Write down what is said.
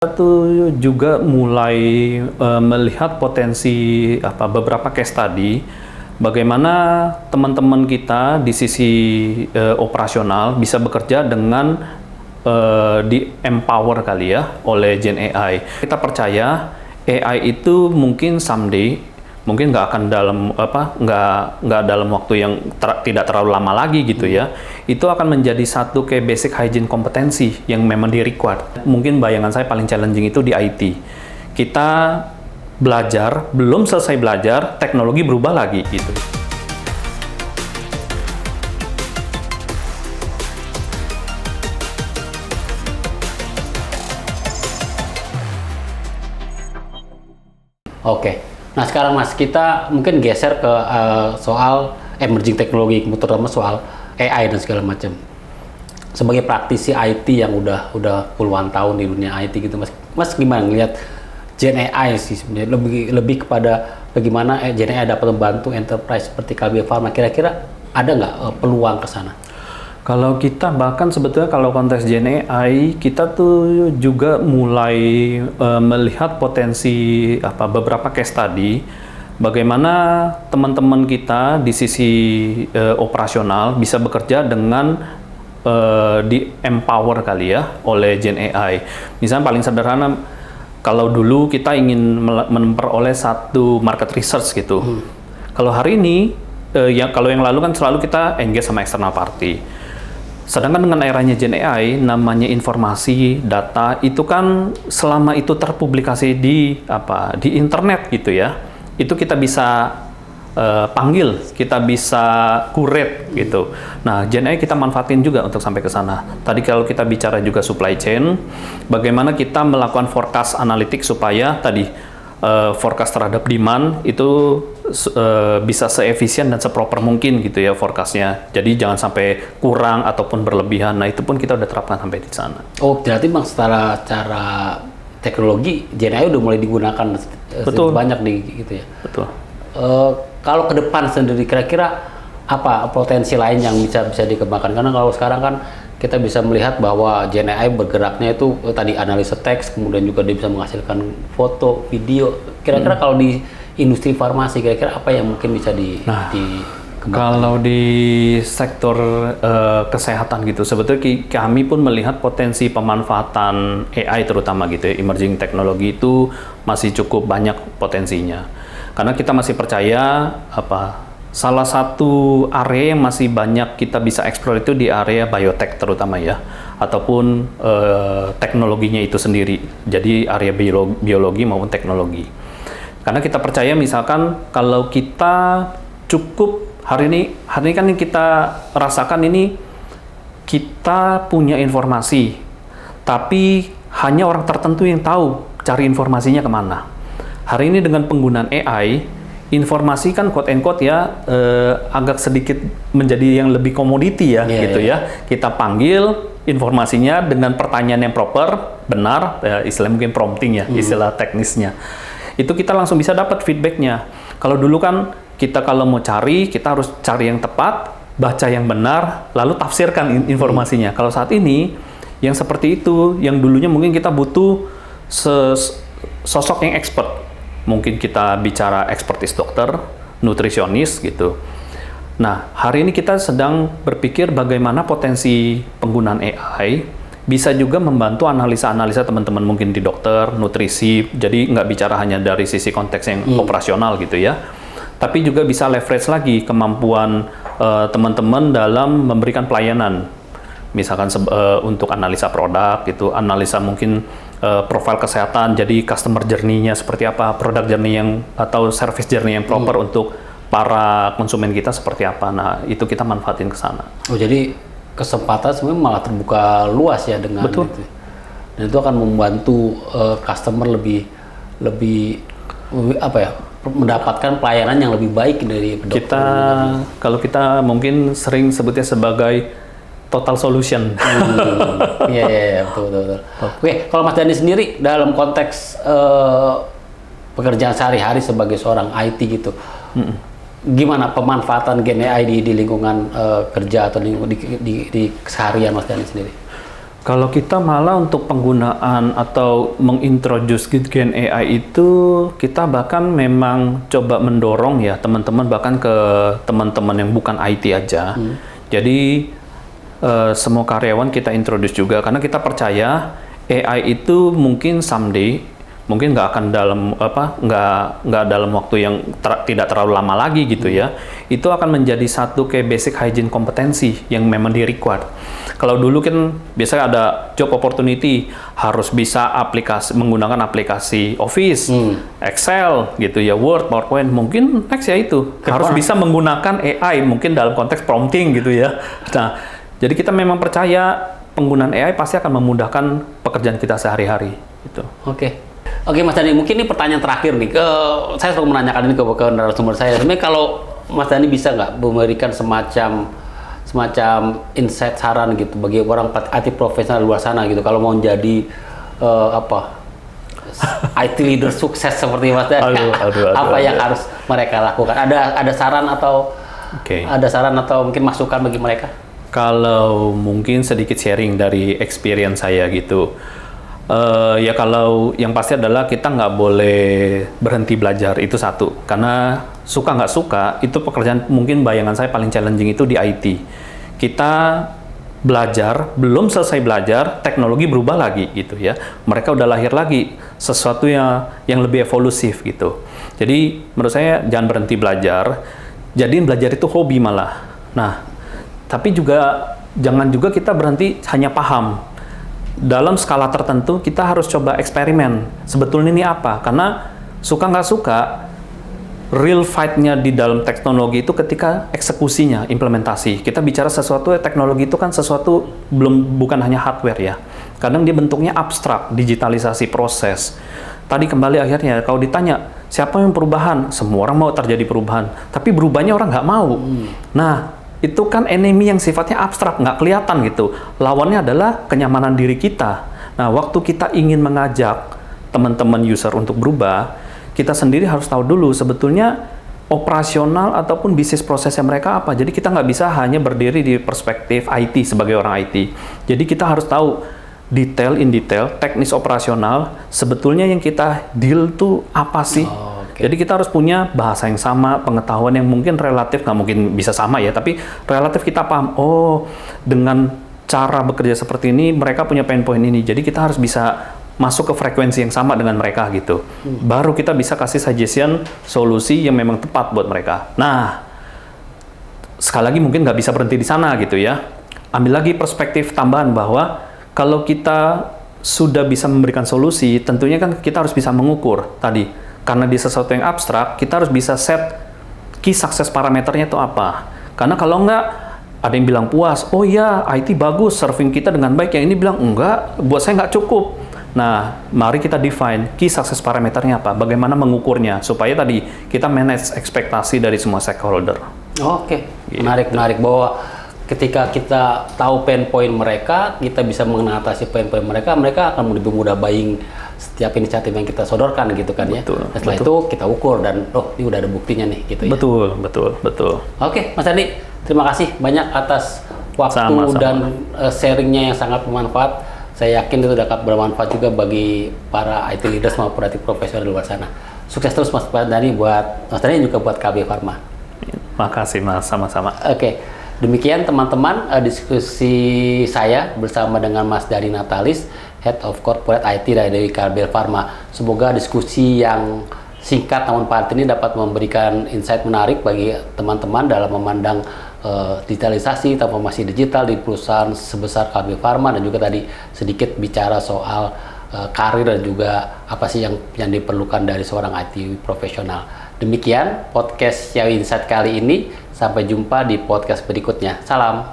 Kita tuh juga mulai melihat potensi beberapa case study bagaimana teman-teman kita di sisi operasional bisa bekerja dengan di empower kali ya oleh Gen AI. Kita percaya AI itu mungkin someday mungkin nggak akan nggak dalam waktu yang tidak terlalu lama lagi gitu ya, itu akan menjadi satu kayak basic hygiene kompetensi yang memang di required. Mungkin bayangan saya paling challenging itu di IT. Kita belajar, belum selesai belajar, teknologi berubah lagi gitu. Oke, nah sekarang Mas, kita mungkin geser ke soal emerging teknologi, terutama soal AI dan segala macam. Sebagai praktisi IT yang udah puluhan tahun di dunia IT gitu, Mas gimana ngelihat Gen AI sih sebenarnya, lebih kepada bagaimana Gen AI dapat membantu enterprise seperti KB Pharma, kira-kira ada nggak peluang ke sana? Kalau kita bahkan sebetulnya kalau konteks Gen AI, kita tuh juga mulai melihat potensi beberapa case study bagaimana teman-teman kita di sisi operasional bisa bekerja dengan di empower kali ya oleh Gen AI. Misalnya paling sederhana, kalau dulu kita ingin memperoleh satu market research gitu. Kalau hari ini, kalau yang lalu kan selalu kita engage sama external party. Sedangkan dengan eranya Gen AI, namanya informasi, data, itu kan selama itu terpublikasi di internet gitu ya, itu kita bisa panggil, kita bisa curate gitu. Nah, Gen AI kita manfaatin juga untuk sampai ke sana. Tadi kalau kita bicara juga supply chain, bagaimana kita melakukan forecast analitik supaya tadi forecast terhadap demand itu bisa seefisien dan seproper mungkin gitu ya forecastnya. Jadi jangan sampai kurang ataupun berlebihan. Nah, itu pun kita udah terapkan sampai di sana. Oh, berarti Bang, secara teknologi Gen AI udah mulai digunakan banyak di gitu ya. Betul. Kalau ke depan sendiri kira-kira apa potensi lain yang bisa dikembangkan? Karena kalau sekarang kan kita bisa melihat bahwa Gen AI bergeraknya itu tadi analisa teks, kemudian juga dia bisa menghasilkan foto, video. Kira-kira kalau di industri farmasi, kira-kira apa yang mungkin bisa dikembangkan? Kalau di sektor kesehatan gitu, sebetulnya kami pun melihat potensi pemanfaatan AI terutama gitu ya, emerging teknologi itu masih cukup banyak potensinya. Karena kita masih percaya salah satu area yang masih banyak kita bisa eksplor itu di area biotech terutama ya, ataupun teknologinya itu sendiri. Jadi area biologi maupun teknologi. Karena kita percaya misalkan kalau kita cukup hari ini kan yang kita rasakan ini, kita punya informasi, tapi hanya orang tertentu yang tahu cari informasinya kemana. Hari ini dengan penggunaan AI, informasi kan quote and quote ya agak sedikit menjadi yang lebih komoditi ya gitu ya. Kita panggil informasinya dengan pertanyaan yang proper, benar, istilah mungkin prompting ya, istilah teknisnya. Itu kita langsung bisa dapat feedbacknya. Kalau dulu kan kita kalau mau cari, kita harus cari yang tepat, baca yang benar, lalu tafsirkan informasinya. Kalau saat ini yang seperti itu, yang dulunya mungkin kita butuh sosok yang expert. Mungkin kita bicara expertise dokter, nutrisionis gitu. Nah, hari ini kita sedang berpikir bagaimana potensi penggunaan AI bisa juga membantu analisa-analisa teman-teman mungkin di dokter, nutrisi. Jadi nggak bicara hanya dari sisi konteks yang operasional gitu ya. Tapi juga bisa leverage lagi kemampuan teman-teman dalam memberikan pelayanan. Misalkan untuk analisa produk gitu, analisa mungkin profil kesehatan, jadi customer journey-nya seperti apa, product journey atau service journey yang proper untuk para konsumen kita seperti apa. Nah, itu kita manfaatin ke sana. Oh, jadi kesempatan sebenarnya malah terbuka luas ya dengan Betul. itu. Dan itu akan membantu customer lebih mendapatkan pelayanan yang lebih baik dari dokter. Kalau kita mungkin sering sebutnya sebagai total solution. Iya, betul. Oke, kalau Mas Dhani sendiri dalam konteks pekerjaan sehari-hari sebagai seorang IT gitu, gimana pemanfaatan Gen AI di lingkungan kerja atau di keseharian Mas Dhani sendiri? Kalau kita malah untuk penggunaan atau mengintroduce Gen AI itu, kita bahkan memang coba mendorong ya teman-teman, bahkan ke teman-teman yang bukan IT aja. Jadi semua karyawan kita introduce juga, karena kita percaya AI itu mungkin someday, mungkin nggak akan nggak dalam waktu yang tidak terlalu lama lagi gitu ya, itu akan menjadi satu kayak basic hygiene kompetensi yang memang di-required. Kalau dulu kan biasanya ada job opportunity, harus bisa menggunakan aplikasi Office, Excel gitu ya, Word, PowerPoint, mungkin next ya itu harus bisa menggunakan AI, mungkin dalam konteks prompting gitu ya. Nah, jadi kita memang percaya penggunaan AI pasti akan memudahkan pekerjaan kita sehari-hari gitu. Oke, Mas Dhani, mungkin ini pertanyaan terakhir nih. Saya selalu menanyakan ini ke narasumber saya. Sebenarnya kalau Mas Dhani bisa nggak memberikan semacam insight, saran gitu bagi orang IT profesional luar sana gitu, kalau mau jadi IT leader sukses seperti Mas Dhani, apa yang harus mereka lakukan? Ada saran atau mungkin masukan bagi mereka? Kalau mungkin sedikit sharing dari experience saya gitu. Ya kalau yang pasti adalah kita nggak boleh berhenti belajar, itu satu. Karena suka nggak suka, itu pekerjaan mungkin bayangan saya paling challenging itu di IT. Kita belajar, belum selesai belajar, teknologi berubah lagi gitu ya. Mereka udah lahir lagi, sesuatu yang lebih evolusif gitu. Jadi menurut saya jangan berhenti belajar, jadiin belajar itu hobi malah. Nah, tapi juga jangan juga kita berhenti hanya paham. Dalam skala tertentu kita harus coba eksperimen. Sebetulnya ini apa? Karena suka nggak suka, real fight-nya di dalam teknologi itu ketika eksekusinya, implementasi. Kita bicara sesuatu, teknologi itu kan sesuatu bukan hanya hardware ya. Kadang dia bentuknya abstrak, digitalisasi proses. Tadi kembali akhirnya, kalau ditanya, siapa yang perubahan? Semua orang mau terjadi perubahan. Tapi berubahnya orang nggak mau. Nah, itu kan enemy yang sifatnya abstrak, nggak kelihatan gitu. Lawannya adalah kenyamanan diri kita. Nah, waktu kita ingin mengajak teman-teman user untuk berubah, kita sendiri harus tahu dulu sebetulnya operasional ataupun bisnis prosesnya mereka apa. Jadi kita nggak bisa hanya berdiri di perspektif IT sebagai orang IT. Jadi kita harus tahu detail, teknis operasional, sebetulnya yang kita deal tuh apa sih? Jadi kita harus punya bahasa yang sama, pengetahuan yang mungkin relatif, nggak mungkin bisa sama ya, tapi relatif kita paham, oh dengan cara bekerja seperti ini, mereka punya pain point ini, jadi kita harus bisa masuk ke frekuensi yang sama dengan mereka gitu. Baru kita bisa kasih suggestion, solusi yang memang tepat buat mereka. Nah, sekali lagi mungkin nggak bisa berhenti di sana gitu ya. Ambil lagi perspektif tambahan bahwa kalau kita sudah bisa memberikan solusi, tentunya kan kita harus bisa mengukur tadi. Karena di sesuatu yang abstrak, kita harus bisa set key success parameternya itu apa. Karena kalau nggak, ada yang bilang puas, oh ya IT bagus, serving kita dengan baik, yang ini bilang enggak, buat saya nggak cukup. Nah, mari kita define key success parameternya apa, bagaimana mengukurnya, supaya tadi kita manage ekspektasi dari semua stakeholder. Oke, menarik bahwa ketika kita tahu pain point mereka, kita bisa mengatasi pain point mereka akan lebih mudah buying setiap inisiatif yang kita sodorkan gitu kan ya. Dan setelah itu kita ukur dan ini udah ada buktinya nih gitu ya. Betul. Oke, Mas Dhani, terima kasih banyak atas waktu dan sharingnya yang sangat bermanfaat. Saya yakin itu dapat bermanfaat juga bagi para IT leaders maupun IT profesional di luar sana. Sukses terus Mas Dhani buat Mas Dhani juga buat KB Pharma. Makasih Mas, sama-sama. Oke. Demikian teman-teman diskusi saya bersama dengan Mas Dhani Natalis, Head of Corporate IT dari KB Pharma. Semoga diskusi yang singkat namun padat ini dapat memberikan insight menarik bagi teman-teman dalam memandang digitalisasi, transformasi digital di perusahaan sebesar KB Pharma, dan juga tadi sedikit bicara soal karir dan juga apa sih yang diperlukan dari seorang IT profesional. Demikian podcast Xiao Insight kali ini. Sampai jumpa di podcast berikutnya. Salam.